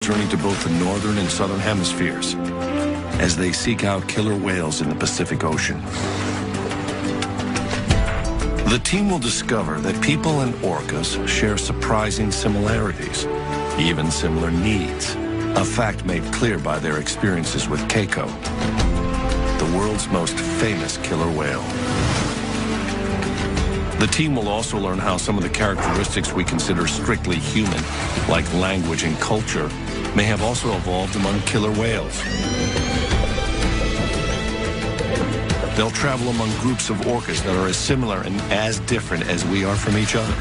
journey to both the northern and southern hemispheres as they seek out killer whales in the Pacific Ocean. The team will discover that people and orcas share surprising similarities, even similar needs, a fact made clear by their experiences with Keiko, the world's most famous killer whale. The team will also learn how some of the characteristics we consider strictly human, like language and culture, may have also evolved among killer whales. They'll travel among groups of orcas that are as similar and as different as we are from each other.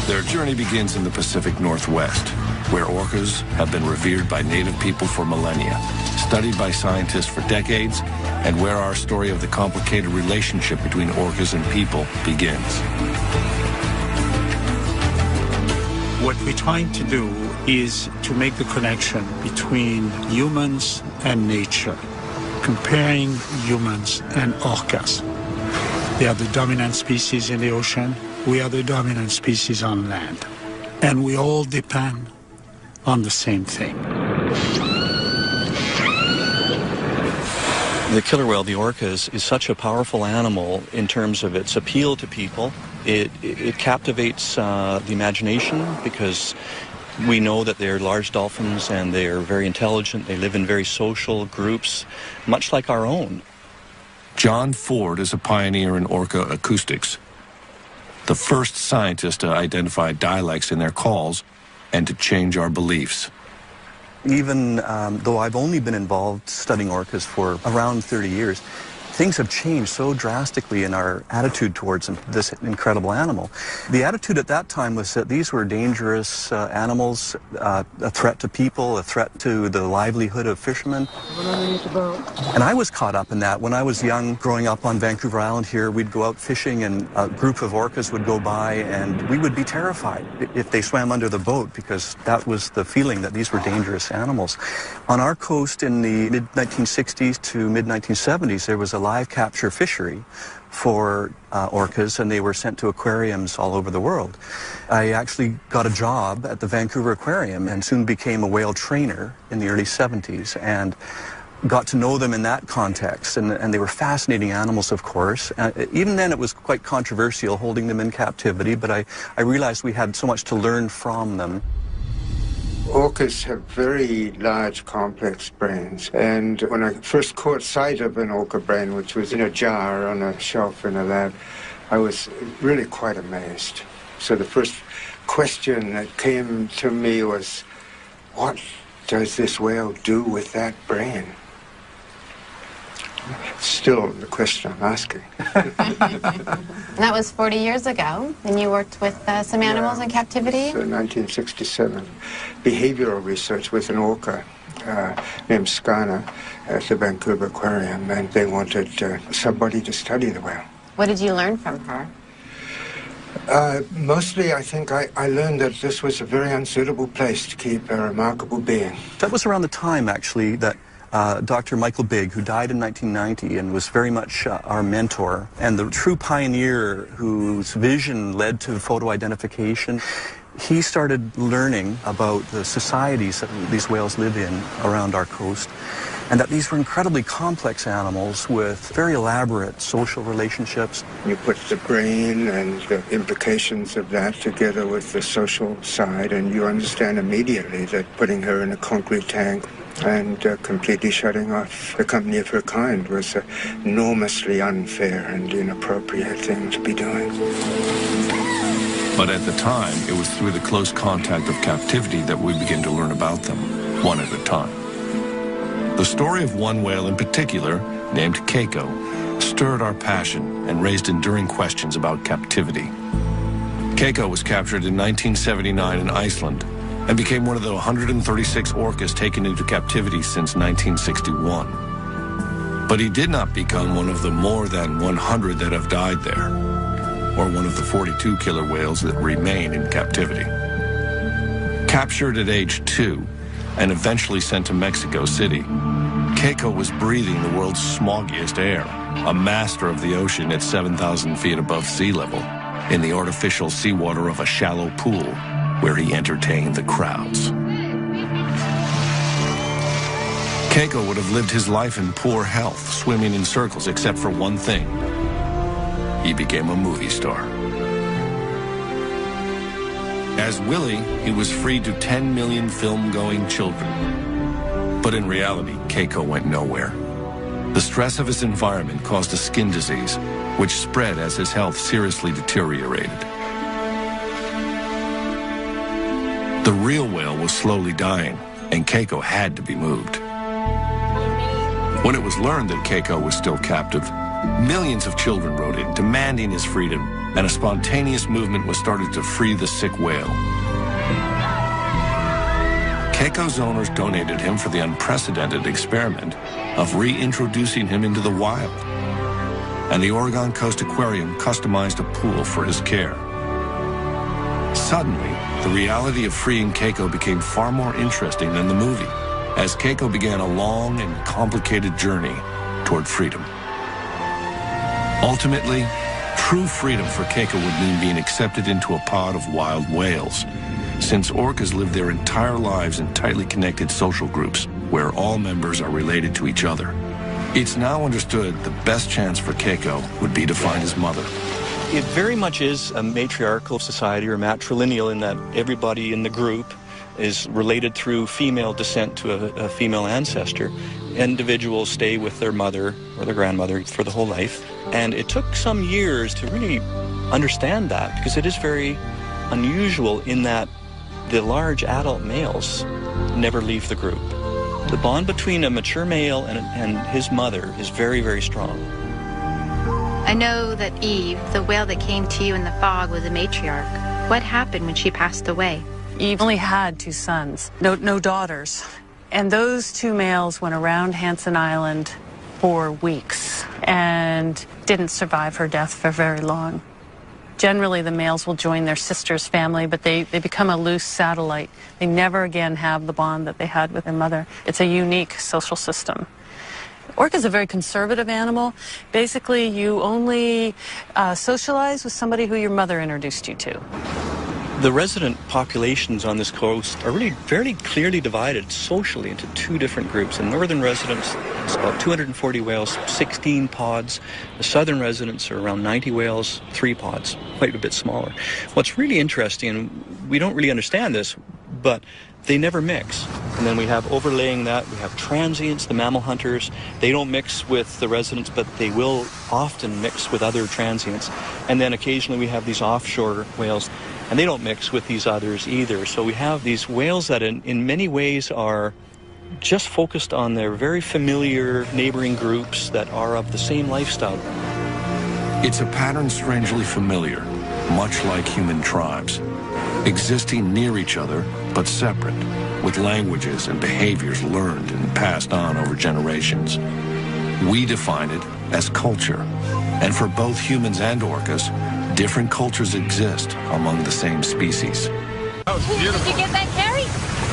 Their journey begins in the Pacific Northwest, where orcas have been revered by native people for millennia, studied by scientists for decades, and where our story of the complicated relationship between orcas and people begins. What we're trying to do is to make the connection between humans and nature, comparing humans and orcas. They are the dominant species in the ocean. We are the dominant species on land. And we all depend on the same thing. The killer whale, the orca, is such a powerful animal in terms of its appeal to people. It captivates the imagination because we know that they're large dolphins and they're very intelligent. They live in very social groups, much like our own. John Ford is a pioneer in orca acoustics, the first scientist to identify dialects in their calls and to change our beliefs. Even though I've only been involved studying orcas for around 30 years, things have changed so drastically in our attitude towards this incredible animal. The attitude at that time was that these were dangerous animals, a threat to people, a threat to the livelihood of fishermen. And I was caught up in that. When I was young, growing up on Vancouver Island here, we'd go out fishing and a group of orcas would go by and we would be terrified if they swam under the boat because that was the feeling that these were dangerous animals. On our coast in the mid-1960s to mid-1970s, there was a live capture fishery for orcas, and they were sent to aquariums all over the world. I actually got a job at the Vancouver Aquarium and soon became a whale trainer in the early 70s and got to know them in that context, and they were fascinating animals, of course. Even then it was quite controversial holding them in captivity, but I realized we had so much to learn from them. Orcas have very large, complex brains, and when I first caught sight of an orca brain, which was in a jar on a shelf in a lab, I was really quite amazed. So the first question that came to me was, what does this whale do with that brain? Still the question I'm asking. That was 40 years ago, and you worked with some animals in captivity? So 1967. Behavioral research with an orca named Skana at the Vancouver Aquarium, and they wanted somebody to study the whale. What did you learn from her? Mostly, I think I learned that this was a very unsuitable place to keep a remarkable being. That was around the time, actually, that Dr. Michael Bigg, who died in 1990 and was very much our mentor and the true pioneer whose vision led to photo identification, he started learning about the societies that these whales live in around our coast, and that these were incredibly complex animals with very elaborate social relationships. You put the brain and the implications of that together with the social side, and you understand immediately that putting her in a concrete tank and completely shutting off the company of her kind was an enormously unfair and inappropriate thing to be doing. But at the time, it was through the close contact of captivity that we begin to learn about them, one at a time. The story of one whale in particular, named Keiko, stirred our passion and raised enduring questions about captivity. Keiko was captured in 1979 in Iceland and became one of the 136 orcas taken into captivity since 1961. But he did not become one of the more than 100 that have died there, or one of the 42 killer whales that remain in captivity. Captured at age 2 and eventually sent to Mexico City, Keiko was breathing the world's smoggiest air, a master of the ocean at 7,000 feet above sea level, in the artificial seawater of a shallow pool, where he entertained the crowds. Keiko would have lived his life in poor health, swimming in circles, except for one thing. He became a movie star. As Willie, he was free to 10 million film-going children. But in reality, Keiko went nowhere. The stress of his environment caused a skin disease, which spread as his health seriously deteriorated. The real whale was slowly dying, and Keiko had to be moved. When it was learned that Keiko was still captive, millions of children wrote in, demanding his freedom, and a spontaneous movement was started to free the sick whale. Keiko's owners donated him for the unprecedented experiment of reintroducing him into the wild, and the Oregon Coast Aquarium customized a pool for his care. Suddenly, the reality of freeing Keiko became far more interesting than the movie, as Keiko began a long and complicated journey toward freedom. Ultimately, true freedom for Keiko would mean being accepted into a pod of wild whales, since orcas live their entire lives in tightly connected social groups where all members are related to each other. It's now understood the best chance for Keiko would be to find his mother. It very much is a matriarchal society, or matrilineal, in that everybody in the group is related through female descent to a female ancestor. Individuals stay with their mother or their grandmother for the whole life. And it took some years to really understand that, because it is very unusual in that the large adult males never leave the group. The bond between a mature male and his mother is very, very strong. I know that Eve, the whale that came to you in the fog, was a matriarch. What happened when she passed away? Eve only had 2 sons, no daughters. And those 2 males went around Hansen Island for weeks and didn't survive her death for very long. Generally, the males will join their sister's family, but they become a loose satellite. They never again have the bond that they had with their mother. It's a unique social system. Orca is a very conservative animal. Basically, you only socialize with somebody who your mother introduced you to. The resident populations on this coast are really very clearly divided socially into 2 different groups. The northern residents, it's about 240 whales, 16 pods. The southern residents are around 90 whales, 3 pods, quite a bit smaller. What's really interesting, and we don't really understand this, but they never mix. And then we have overlaying that, we have transients, the mammal hunters. They don't mix with the residents, but they will often mix with other transients. And then occasionally we have these offshore whales, and they don't mix with these others either. So we have these whales that in many ways are just focused on their very familiar neighboring groups that are of the same lifestyle. It's a pattern strangely familiar, much like human tribes, existing near each other but separate, with languages and behaviors learned and passed on over generations. We define it as culture, and for both humans and orcas, different cultures exist among the same species. That was beautiful. Did you get that, Carrie?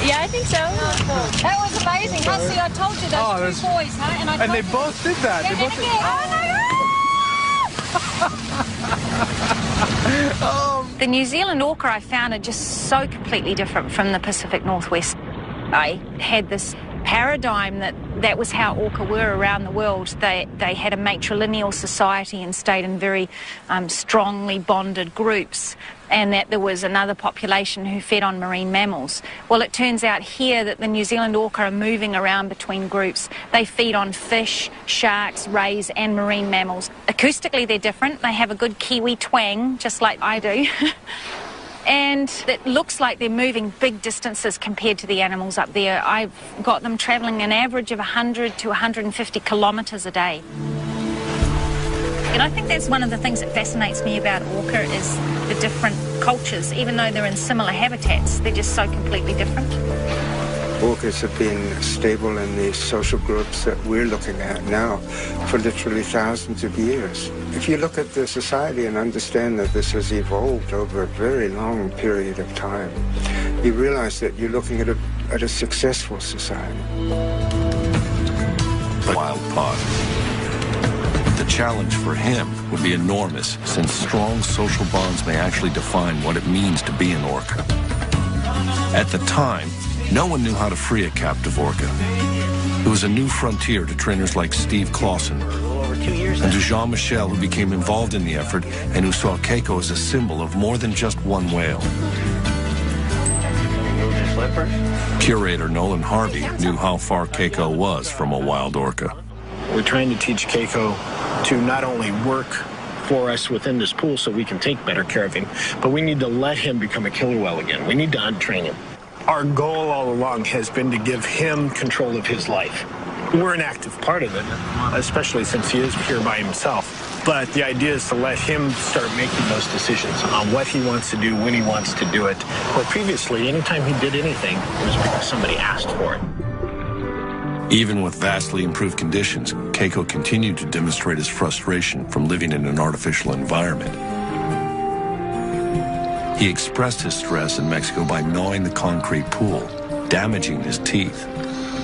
Yeah, I think so. That was amazing. Huh? See, I told you those 2 boys, huh? And they both did that. They both did. The New Zealand orca I found are just so completely different from the Pacific Northwest. I had this paradigm that was how orca were around the world. They had a matrilineal society and stayed in very strongly bonded groups, and that there was another population who fed on marine mammals. Well, it turns out here that the New Zealand orca are moving around between groups. They feed on fish, sharks, rays, and marine mammals. Acoustically, they're different. They have a good Kiwi twang, just like I do. And it looks like they're moving big distances compared to the animals up there. I've got them travelling an average of 100 to 150 kilometres a day. And I think that's one of the things that fascinates me about orca is the different cultures. Even though they're in similar habitats, they're just so completely different. Orcas have been stable in these social groups that we're looking at now for literally thousands of years. If you look at the society and understand that this has evolved over a very long period of time, you realize that you're looking at a successful society. The wild pod. The challenge for him would be enormous, since strong social bonds may actually define what it means to be an orca. At the time, no one knew how to free a captive orca. It was a new frontier to trainers like Steve Clausen and to Jean-Michel, who became involved in the effort and who saw Keiko as a symbol of more than just one whale. Curator Nolan Harvey knew how far Keiko was from a wild orca. We're trying to teach Keiko to not only work for us within this pool so we can take better care of him, but we need to let him become a killer whale again. We need to untrain him. Our goal all along has been to give him control of his life. We're an active part of it, especially since he is here by himself. But the idea is to let him start making those decisions on what he wants to do, when he wants to do it. Where previously, anytime he did anything, it was because somebody asked for it. Even with vastly improved conditions, Keiko continued to demonstrate his frustration from living in an artificial environment. He expressed his stress in Mexico by gnawing the concrete pool, damaging his teeth,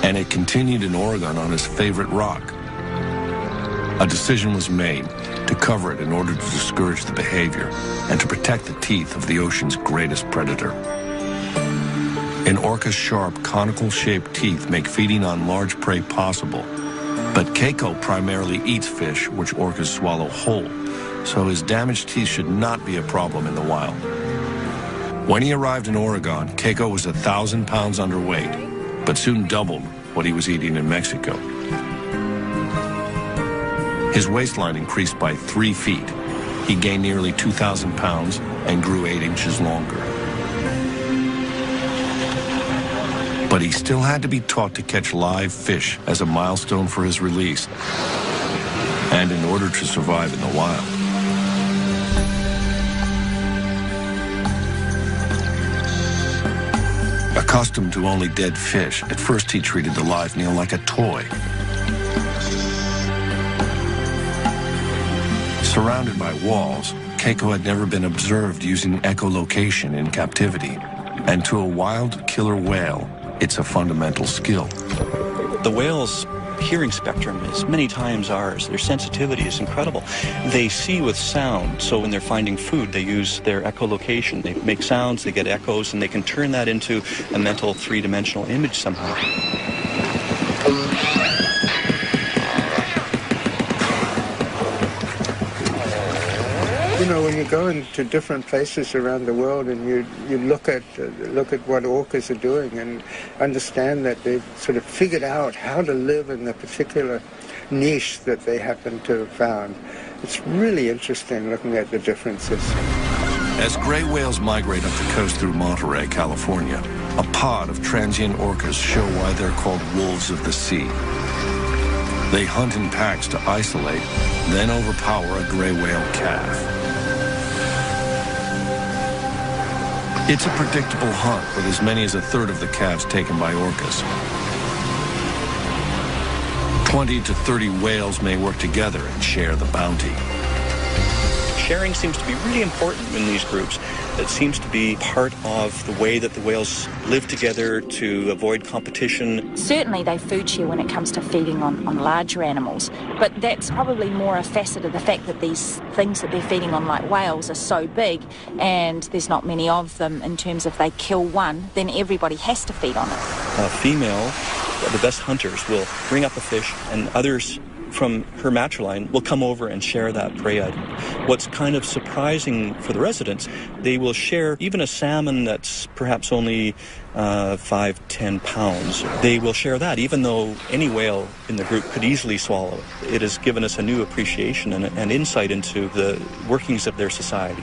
and it continued in Oregon on his favorite rock. A decision was made to cover it in order to discourage the behavior and to protect the teeth of the ocean's greatest predator. An orca's sharp, conical-shaped teeth make feeding on large prey possible, but Keiko primarily eats fish which orcas swallow whole, so his damaged teeth should not be a problem in the wild. When he arrived in Oregon, Keiko was 1,000 pounds underweight, but soon doubled what he was eating in Mexico. His waistline increased by 3 feet. He gained nearly 2,000 pounds and grew 8 inches longer. But he still had to be taught to catch live fish as a milestone for his release, and in order to survive in the wild. Accustomed to only dead fish, at first he treated the live meal like a toy. Surrounded by walls, Keiko had never been observed using echolocation in captivity, and to a wild killer whale, it's a fundamental skill. The whale's hearing spectrum is many times ours. Their sensitivity is incredible. They see with sound, so when they're finding food, they use their echolocation. They make sounds, they get echoes, and they can turn that into a mental three-dimensional image somehow. You know, when you go into different places around the world and you look at what orcas are doing and understand that they've sort of figured out how to live in the particular niche that they happen to have found, it's really interesting looking at the differences. As gray whales migrate up the coast through Monterey, California, a pod of transient orcas show why they're called wolves of the sea. They hunt in packs to isolate, then overpower a gray whale calf. It's a predictable hunt with as many as a third of the calves taken by orcas. 20 to 30 whales may work together and share the bounty. Sharing seems to be really important in these groups. It seems to be part of the way that the whales live together to avoid competition. Certainly they food share when it comes to feeding on larger animals, but that's probably more a facet of the fact that these things that they're feeding on, like whales, are so big and there's not many of them. In terms of they kill one, then everybody has to feed on it. A female, the best hunters, will bring up a fish, and others from her matriline will come over and share that prey item. What's kind of surprising for the residents, they will share even a salmon that's perhaps only 5-10 pounds. They will share that, even though any whale in the group could easily swallow it. It has given us a new appreciation and insight into the workings of their society.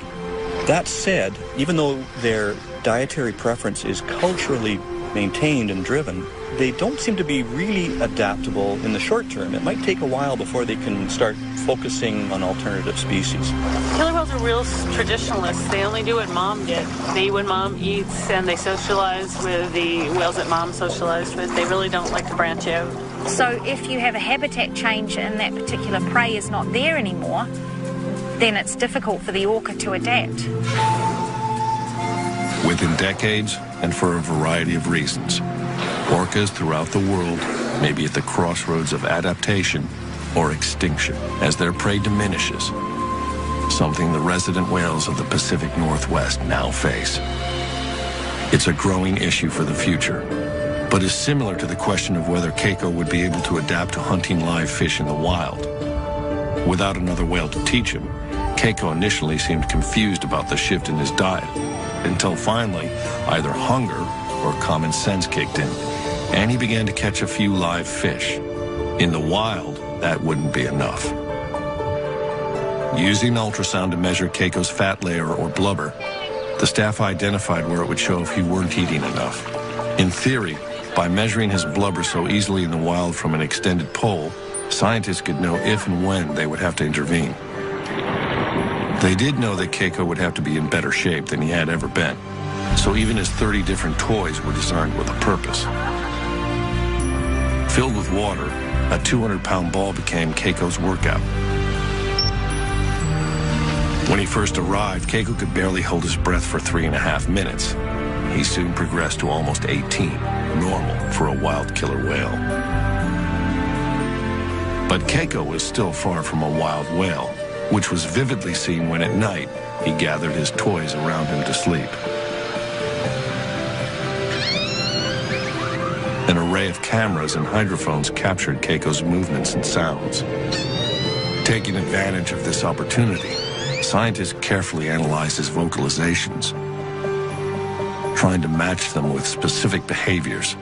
That said, even though their dietary preference is culturally maintained and driven, they don't seem to be really adaptable in the short term. It might take a while before they can start focusing on alternative species. Killer whales are real traditionalists. They only do what mom did. They eat when mom eats, and they socialize with the whales that mom socialized with. They really don't like to branch out. So if you have a habitat change and that particular prey is not there anymore, then it's difficult for the orca to adapt. Within decades, and for a variety of reasons, orcas throughout the world may be at the crossroads of adaptation or extinction as their prey diminishes, something the resident whales of the Pacific Northwest now face. It's a growing issue for the future, but is similar to the question of whether Keiko would be able to adapt to hunting live fish in the wild. Without another whale to teach him, Keiko initially seemed confused about the shift in his diet, until finally either hunger or common sense kicked in, and he began to catch a few live fish. In the wild, that wouldn't be enough. Using ultrasound to measure Keiko's fat layer or blubber, the staff identified where it would show if he weren't eating enough. In theory, by measuring his blubber so easily in the wild from an extended pole, scientists could know if and when they would have to intervene. They did know that Keiko would have to be in better shape than he had ever been, so even his 30 different toys were designed with a purpose. Filled with water, a 200-pound ball became Keiko's workout. When he first arrived, Keiko could barely hold his breath for 3.5 minutes. He soon progressed to almost 18, normal for a wild killer whale. But Keiko was still far from a wild whale, which was vividly seen when at night he gathered his toys around him to sleep. An array of cameras and hydrophones captured Keiko's movements and sounds. Taking advantage of this opportunity, scientists carefully analyzed his vocalizations, trying to match them with specific behaviors,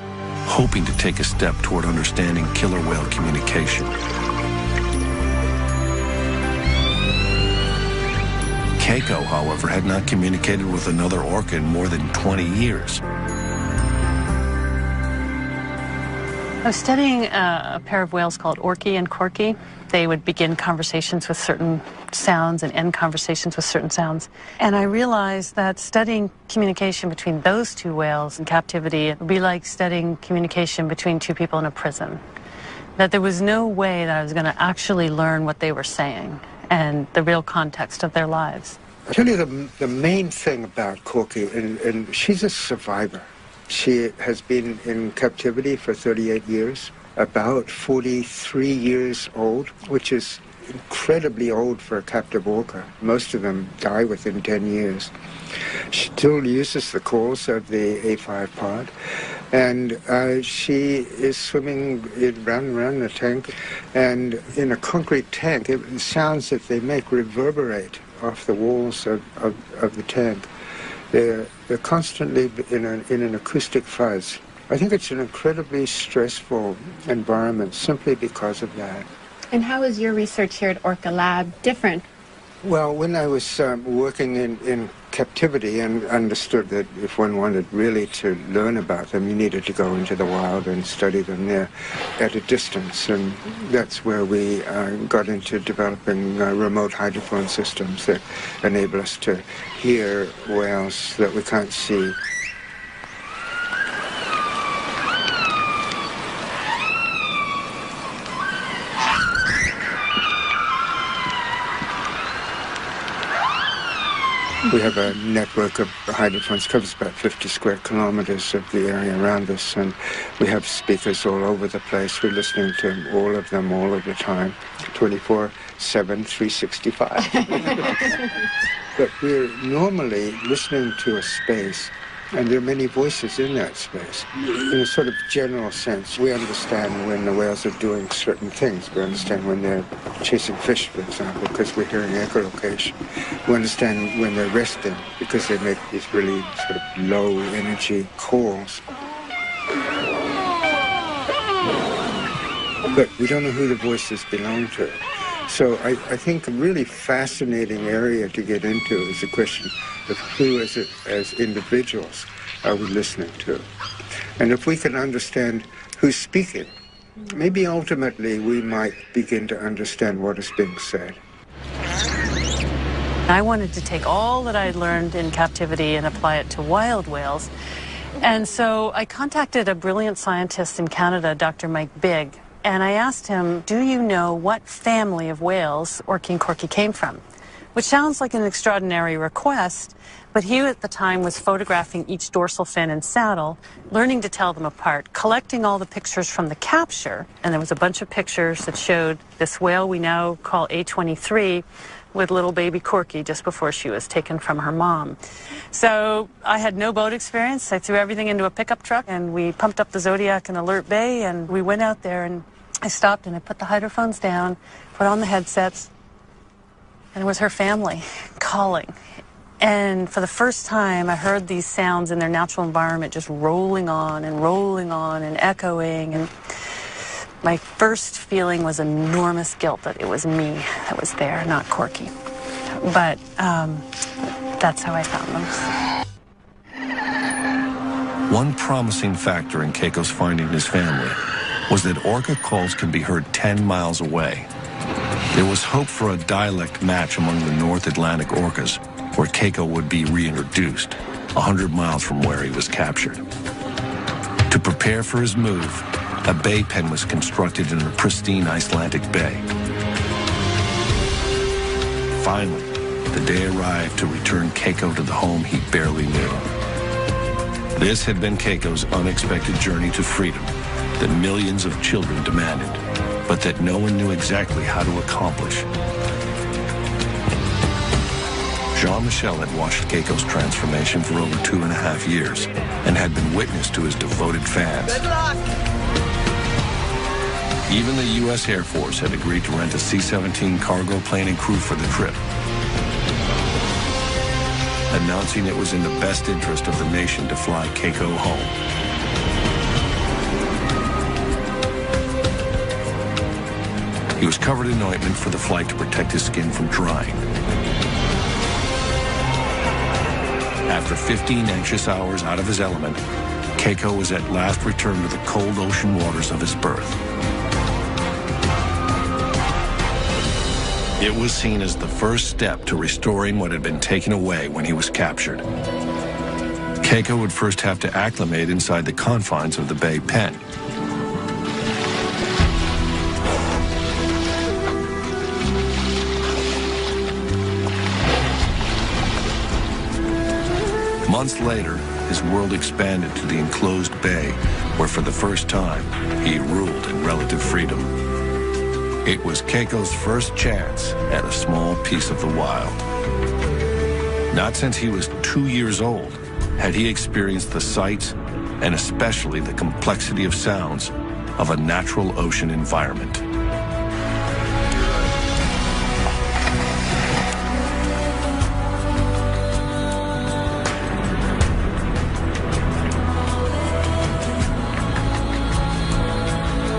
hoping to take a step toward understanding killer whale communication. Keiko, however, had not communicated with another orca in more than 20 years. I was studying a pair of whales called Orca and Corky. They would begin conversations with certain sounds and end conversations with certain sounds. And I realized that studying communication between those two whales in captivity would be like studying communication between two people in a prison. That there was no way that I was going to actually learn what they were saying and the real context of their lives. I'll tell you the main thing about Corky, and she's a survivor. She has been in captivity for 38 years, about 43 years old, which is incredibly old for a captive orca. Most of them die within 10 years. She still uses the calls of the A5 pod, and she is swimming around the tank, and in a concrete tank, the sounds that they make reverberate off the walls of the tank. They're constantly in an acoustic fuzz. I think it's an incredibly stressful environment simply because of that. And how is your research here at Orca Lab different? Well, when I was working in captivity and understood that if one wanted really to learn about them, you needed to go into the wild and study them there at a distance. And that's where we got into developing remote hydrophone systems that enable us to hear whales that we can't see. We have a network of hydrophones, covers about 50 square kilometers of the area around us, and we have speakers all over the place. We're listening to all of them all of the time, 24/7, 365. But we're normally listening to a space, and there are many voices in that space. In a sort of general sense, we understand when the whales are doing certain things. We understand when they're chasing fish, for example, because we're hearing echolocation. We understand when they're resting, because they make these really sort of low-energy calls. But we don't know who the voices belong to. So I think a really fascinating area to get into is the question of who as individuals are we listening to. And if we can understand who's speaking, maybe ultimately we might begin to understand what is being said. I wanted to take all that I'd learned in captivity and apply it to wild whales. And so I contacted a brilliant scientist in Canada, Dr. Mike Bigg, and I asked him, do you know what family of whales Orca and Corky came from? Which sounds like an extraordinary request, but he at the time was photographing each dorsal fin and saddle, learning to tell them apart, collecting all the pictures from the capture, and there was a bunch of pictures that showed this whale we now call A23 with little baby Corky just before she was taken from her mom. So I had no boat experience. I threw everything into a pickup truck and we pumped up the Zodiac in Alert Bay and we went out there and I stopped and I put the hydrophones down, put on the headsets, and it was her family calling. And for the first time, I heard these sounds in their natural environment just rolling on and echoing. And my first feeling was enormous guilt that it was me that was there, not Corky. But that's how I found them. One promising factor in Keiko's finding his family was that orca calls could be heard 10 miles away. There was hope for a dialect match among the North Atlantic orcas, where Keiko would be reintroduced, 100 miles from where he was captured. To prepare for his move, a bay pen was constructed in a pristine Icelandic bay. Finally, the day arrived to return Keiko to the home he barely knew. This had been Keiko's unexpected journey to freedom that millions of children demanded, but that no one knew exactly how to accomplish. Jean-Michel had watched Keiko's transformation for over 2.5 years and had been witness to his devoted fans. Good luck! Even the U.S. Air Force had agreed to rent a C-17 cargo plane and crew for the trip, announcing it was in the best interest of the nation to fly Keiko home. He was covered in ointment for the flight to protect his skin from drying. After 15 anxious hours out of his element, Keiko was at last returned to the cold ocean waters of his birth. It was seen as the first step to restoring what had been taken away when he was captured. Keiko would first have to acclimate inside the confines of the bay pen. Months later, his world expanded to the enclosed bay, where for the first time, he ruled in relative freedom. It was Keiko's first chance at a small piece of the wild. Not since he was 2 years old had he experienced the sights and especially the complexity of sounds of a natural ocean environment.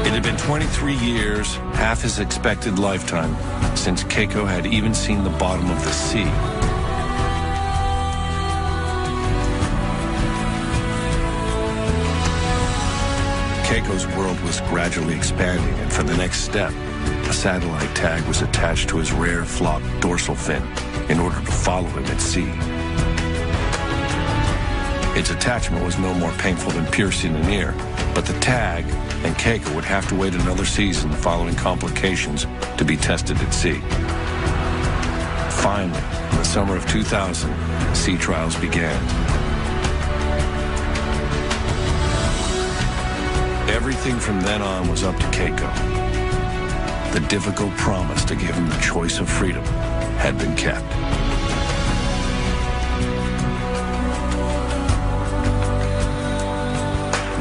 It had been 23 years, half his expected lifetime, since Keiko had even seen the bottom of the sea. Keiko's world was gradually expanding, and for the next step, a satellite tag was attached to his rare flopped dorsal fin in order to follow him at sea. Its attachment was no more painful than piercing an ear, but the tag and Keiko would have to wait another season following complications to be tested at sea. Finally, in the summer of 2000, sea trials began. Everything from then on was up to Keiko. The difficult promise to give him the choice of freedom had been kept.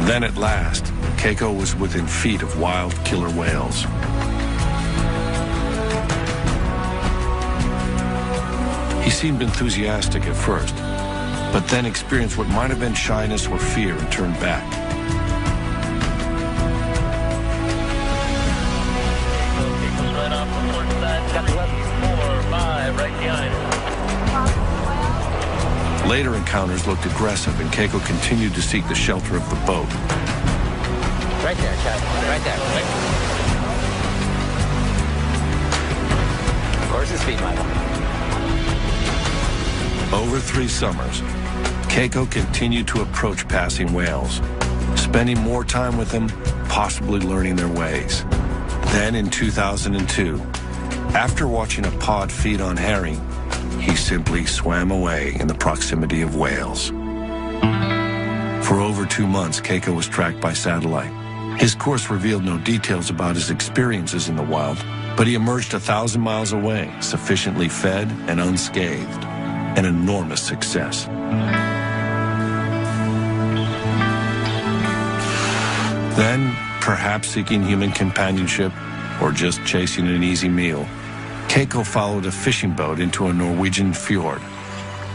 Then at last, Keiko was within feet of wild killer whales. He seemed enthusiastic at first, but then experienced what might have been shyness or fear and turned back. Later encounters looked aggressive, and Keiko continued to seek the shelter of the boat. Right there, Chad. Right there. Right. Horse's feet, Michael. Over 3 summers, Keiko continued to approach passing whales, spending more time with them, possibly learning their ways. Then in 2002, after watching a pod feed on herring, he simply swam away in the proximity of whales. For over 2 months, Keiko was tracked by satellite, His course revealed no details about his experiences in the wild, but he emerged 1,000 miles away, sufficiently fed and unscathed. An enormous success. Then, perhaps seeking human companionship or just chasing an easy meal, Keiko followed a fishing boat into a Norwegian fjord.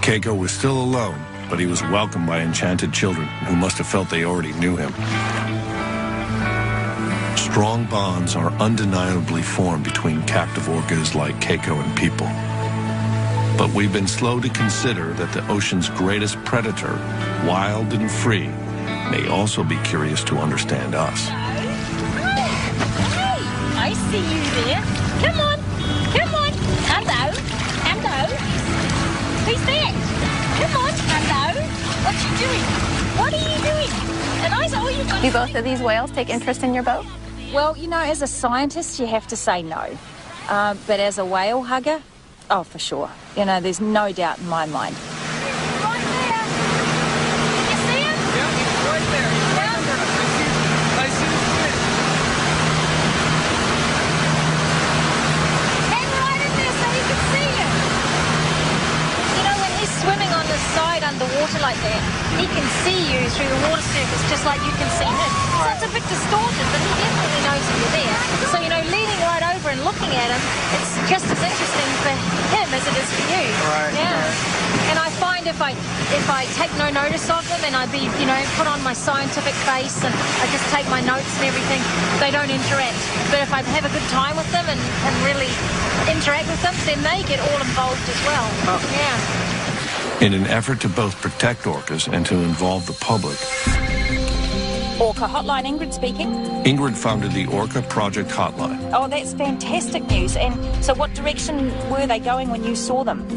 Keiko was still alone, but he was welcomed by enchanted children who must have felt they already knew him. Strong bonds are undeniably formed between captive orcas like Keiko and people. But we've been slow to consider that the ocean's greatest predator, wild and free, may also be curious to understand us. Hey, I see you there. Come on, come on. Hello, hello. Who's that? Come on, hello. What you doing? What are you doing? And I said, oh, you've got... Do both of these whales take interest in your boat? Well, you know, as a scientist, you have to say no. But as a whale hugger, oh, for sure. You know, there's no doubt in my mind. Right there. Did you see him? Yeah, he's right there. He's right there. I see his fin. Hang right in there so you can see him. You know, when he's swimming on the side underwater like that, he can see you through the water surface just like you can see him. So it's a bit distorted, but he definitely knows that you're there. So, you know, leaning right over and looking at him, it's just as interesting for him as it is for you. Right. Yeah. Right. And I find if I take no notice of them and I put on my scientific face and I just take my notes and everything, they don't interact. But if I have a good time with them and really interact with them, then they get all involved as well. Oh. Yeah. In an effort to both protect orcas and to involve the public, Orca Hotline, Ingrid speaking. Ingrid founded the Orca Project Hotline. Oh, that's fantastic news. And so what direction were they going when you saw them?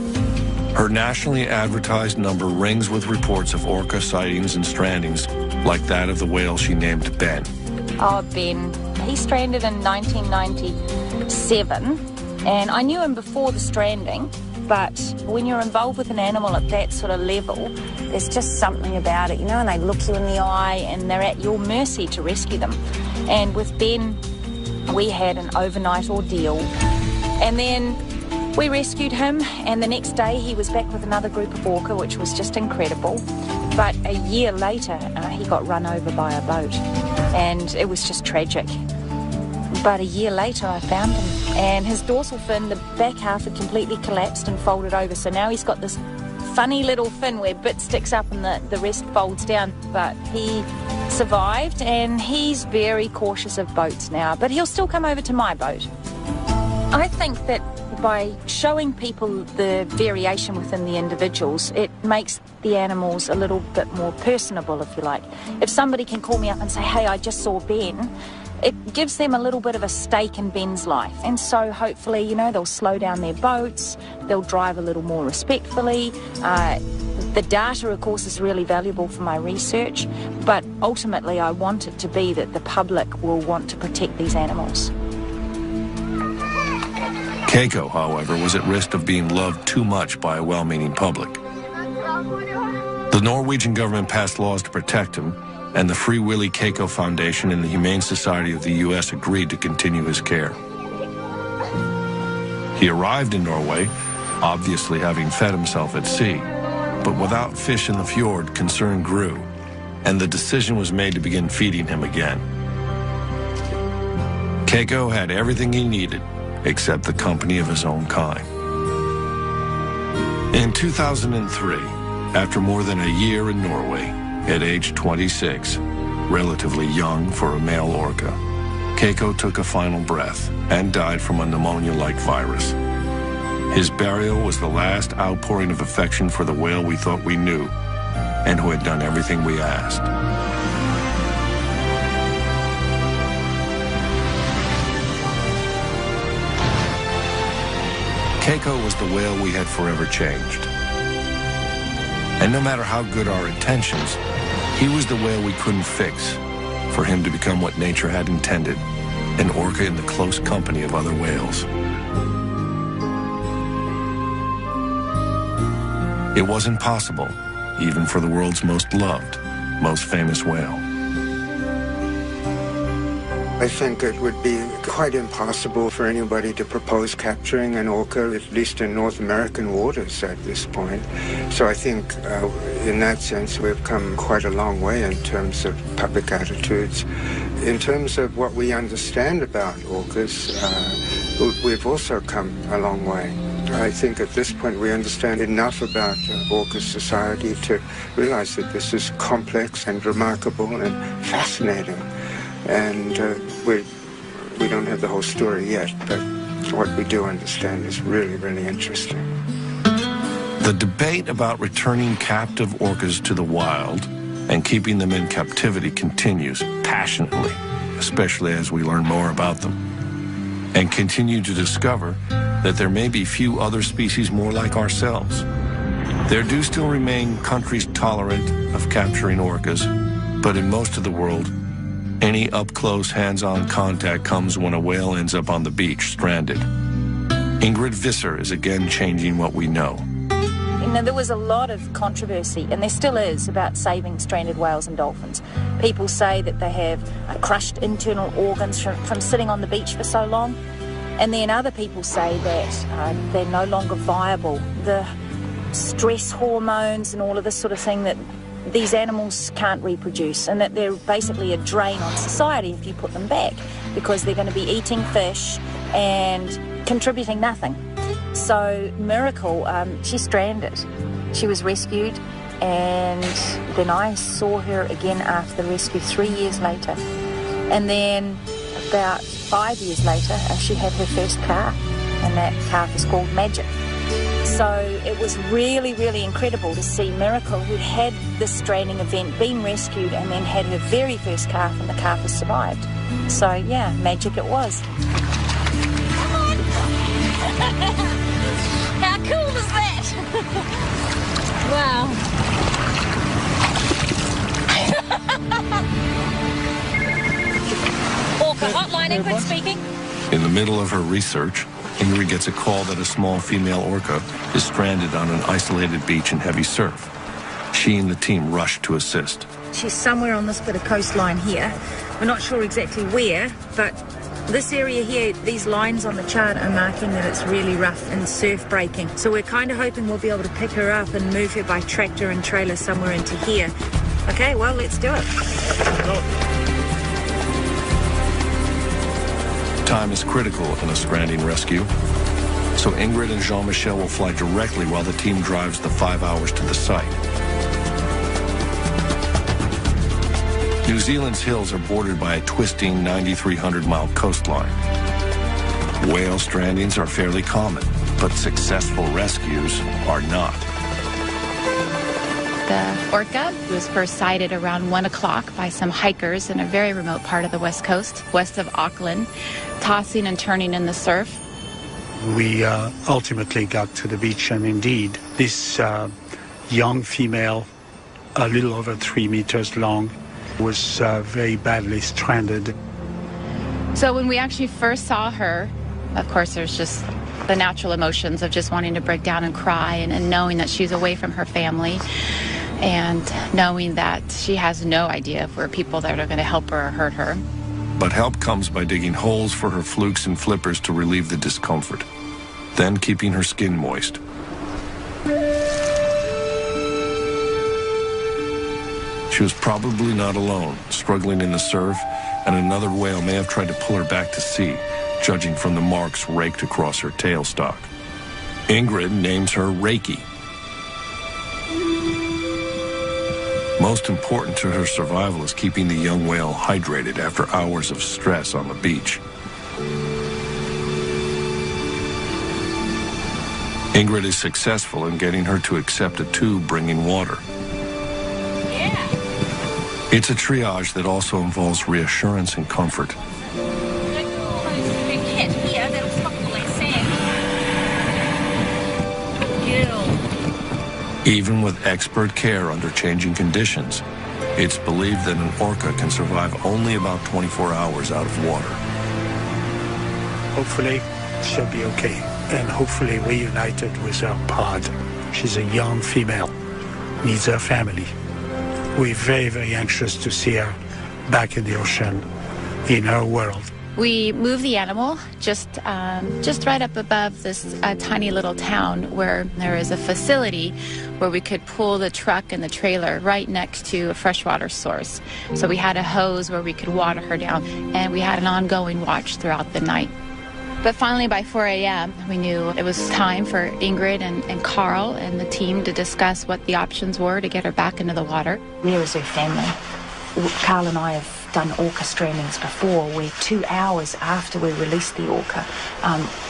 Her nationally advertised number rings with reports of orca sightings and strandings, like that of the whale she named Ben. Oh, Ben. He stranded in 1997, and I knew him before the stranding, but when you're involved with an animal at that sort of level, there's just something about it, you know, and they look you in the eye and they're at your mercy to rescue them. And with Ben, we had an overnight ordeal, and then we rescued him, and the next day he was back with another group of orca, which was just incredible. But a year later, he got run over by a boat, and it was just tragic. But a year later, I found him, and his dorsal fin, the back half, had completely collapsed and folded over. So now he's got this funny little fin where bit sticks up and the rest folds down. But he survived, and he's very cautious of boats now. But he'll still come over to my boat. I think that by showing people the variation within the individuals, it makes the animals a little bit more personable, if you like. If somebody can call me up and say, hey, I just saw Ben, it gives them a little bit of a stake in Ben's life. And so hopefully, you know, they'll slow down their boats, they'll drive a little more respectfully. The data, of course, is really valuable for my research, but ultimately I want it to be that the public will want to protect these animals. Keiko, however, was at risk of being loved too much by a well-meaning public. The Norwegian government passed laws to protect him, and the Free Willy Keiko Foundation and the Humane Society of the U.S. agreed to continue his care. He arrived in Norway, obviously having fed himself at sea, but without fish in the fjord, concern grew, and the decision was made to begin feeding him again. Keiko had everything he needed, except the company of his own kind. In 2003, after more than a year in Norway, at age 26, relatively young for a male orca, Keiko took a final breath and died from a pneumonia-like virus. His burial was the last outpouring of affection for the whale we thought we knew and who had done everything we asked. Keiko was the whale we had forever changed. And no matter how good our intentions, he was the whale we couldn't fix for him to become what nature had intended, an orca in the close company of other whales. It wasn't possible, even for the world's most loved, most famous whale. I think it would be quite impossible for anybody to propose capturing an orca, at least in North American waters at this point. So I think in that sense we've come quite a long way in terms of public attitudes. In terms of what we understand about orcas, we've also come a long way. I think at this point we understand enough about orca society to realize that this is complex and remarkable and fascinating. And we don't have the whole story yet, but what we do understand is really, really interesting. The debate about returning captive orcas to the wild and keeping them in captivity continues passionately, especially as we learn more about them, and continue to discover that there may be few other species more like ourselves. There do still remain countries tolerant of capturing orcas, but in most of the world, any up-close, hands-on contact comes when a whale ends up on the beach, stranded. Ingrid Visser is again changing what we know. You know, there was a lot of controversy, and there still is, about saving stranded whales and dolphins. People say that they have crushed internal organs from sitting on the beach for so long, and then other people say that they're no longer viable. The stress hormones and all of this sort of thing, that these animals can't reproduce, and that they're basically a drain on society if you put them back, because they're going to be eating fish and contributing nothing. So Miracle, she's stranded. She was rescued, and then I saw her again after the rescue 3 years later. And then about 5 years later, she had her first calf, and that calf is called Magic. So it was really, really incredible to see Miracle, who had this stranding event, been rescued, and then had her very first calf, and the calf has survived. So yeah, magic it was. Come on! How cool is that? Wow. Orca hotline, Ingrid speaking. In the middle of her research, Ingrid gets a call that a small female orca is stranded on an isolated beach in heavy surf. She and the team rush to assist. She's somewhere on this bit of coastline here. We're not sure exactly where, but this area here, these lines on the chart are marking that it's really rough and surf breaking. So we're kind of hoping we'll be able to pick her up and move her by tractor and trailer somewhere into here. Okay, well, let's do it. Time is critical in a stranding rescue, so Ingrid and Jean-Michel will fly directly while the team drives the 5 hours to the site. New Zealand's hills are bordered by a twisting 9,300-mile coastline. Whale strandings are fairly common, but successful rescues are not. The orca was first sighted around 1 o'clock by some hikers in a very remote part of the west coast, west of Auckland, tossing and turning in the surf. We ultimately got to the beach, and indeed, this young female, a little over 3 meters long, was very badly stranded. So when we actually first saw her, of course, there's just the natural emotions of just wanting to break down and cry, and knowing that she's away from her family, and knowing that she has no idea if we're people that are going to help her or hurt her. But help comes by digging holes for her flukes and flippers to relieve the discomfort, then keeping her skin moist. She was probably not alone, struggling in the surf, and another whale may have tried to pull her back to sea, judging from the marks raked across her tailstock. Ingrid names her Reiki. Most important to her survival is keeping the young whale hydrated after hours of stress on the beach. Ingrid is successful in getting her to accept a tube bringing water. Yeah. It's a triage that also involves reassurance and comfort. Even with expert care under changing conditions, it's believed that an orca can survive only about 24 hours out of water. Hopefully, she'll be okay, and hopefully reunited with her pod. She's a young female, needs her family. We're very, very anxious to see her back in the ocean in her world. We moved the animal just right up above this tiny little town where there is a facility where we could pull the truck and the trailer right next to a freshwater source. So we had a hose where we could water her down, and we had an ongoing watch throughout the night. But finally, by 4 a.m., we knew it was time for Ingrid and Carl and the team to discuss what the options were to get her back into the water. Where is her family? Carl and I have done orca strandings before, where 2 hours after we released the orca,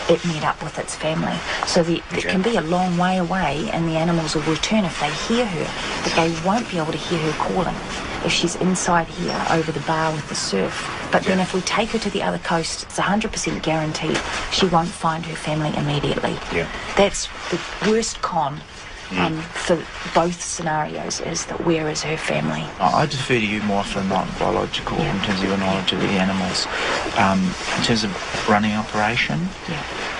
it met up with its family. So it can be a long way away, and the animals will return if they hear her, but they won't be able to hear her calling if she's inside here over the bar with the surf. But then if we take her to the other coast, it's 100% guaranteed she won't find her family immediately. That's the worst con for both scenarios, is that where is her family? I defer to you more for non-biological in terms of your knowledge of the animals. In terms of running operation,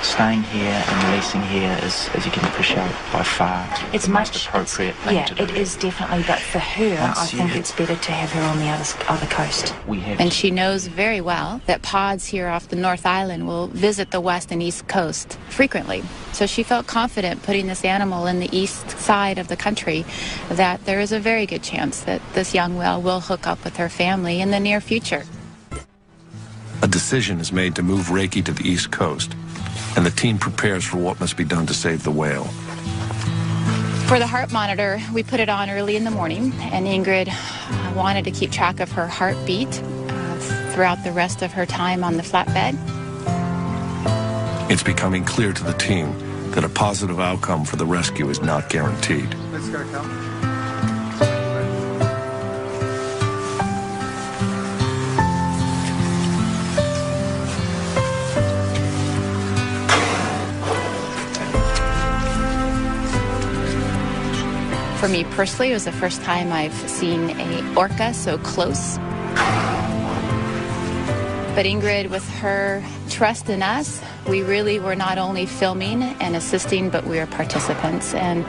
staying here and releasing here is, as you can appreciate, by far it's the much most appropriate thing to do. It is definitely, but for her, I think it's better to have her on the other coast. And she knows very well that pods here off the North Island will visit the west and east coast frequently. So she felt confident putting this animal in the east side of the country, that there is a very good chance that this young whale will hook up with her family in the near future. A decision is made to move Reiki to the east coast, and the team prepares for what must be done to save the whale. For the heart monitor, we put it on early in the morning, and Ingrid wanted to keep track of her heartbeat throughout the rest of her time on the flatbed. It's becoming clear to the team that a positive outcome for the rescue is not guaranteed. Let's go, Cal. For me personally, it was the first time I've seen an orca so close. But Ingrid, with her trust in us, we really were not only filming and assisting, but we were participants. And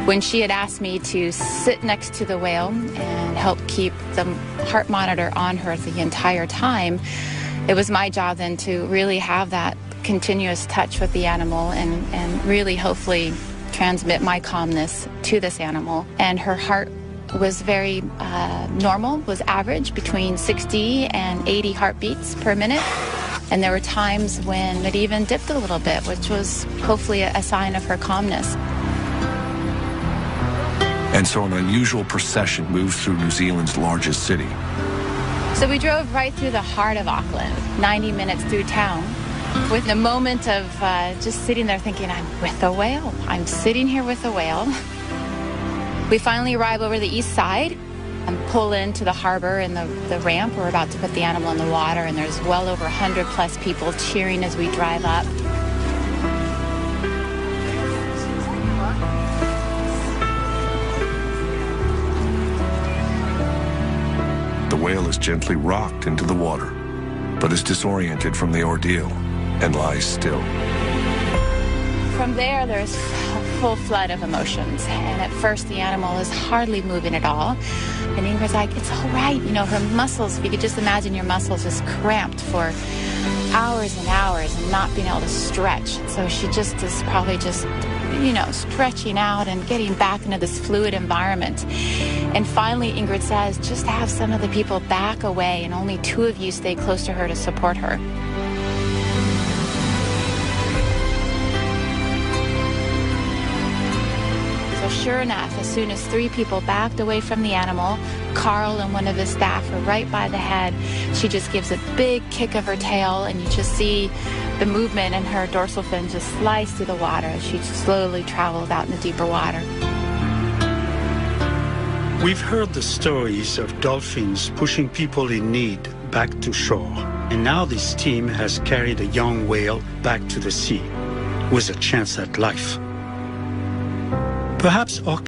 when she had asked me to sit next to the whale and help keep the heart monitor on her the entire time, it was my job then to really have that continuous touch with the animal and really hopefully transmit my calmness to this animal. And her heart was very normal, was average, between 60 and 80 heartbeats per minute. And there were times when it even dipped a little bit, which was hopefully a sign of her calmness. And so an unusual procession moves through New Zealand's largest city. So we drove right through the heart of Auckland, 90 minutes through town, with a moment of just sitting there thinking, I'm with a whale. I'm sitting here with a whale. We finally arrive over the east side and pull into the harbor and the ramp. We're about to put the animal in the water, and there's well over 100 plus people cheering as we drive up. The whale is gently rocked into the water, but is disoriented from the ordeal and lies still. From there, there's a full flood of emotions. And at first, the animal is hardly moving at all. And Ingrid's like, it's all right. You know, her muscles, if you could just imagine your muscles just cramped for hours and hours and not being able to stretch. So she just is probably just, you know, stretching out and getting back into this fluid environment. And finally, Ingrid says, just have some of the people back away and only 2 of you stay close to her to support her. Sure enough, as soon as 3 people backed away from the animal, Carl and one of his staff were right by the head. She just gives a big kick of her tail, and you just see the movement in her dorsal fin just slice through the water as she slowly travels out in the deeper water. We've heard the stories of dolphins pushing people in need back to shore. And now this team has carried a young whale back to the sea with a chance at life. Perhaps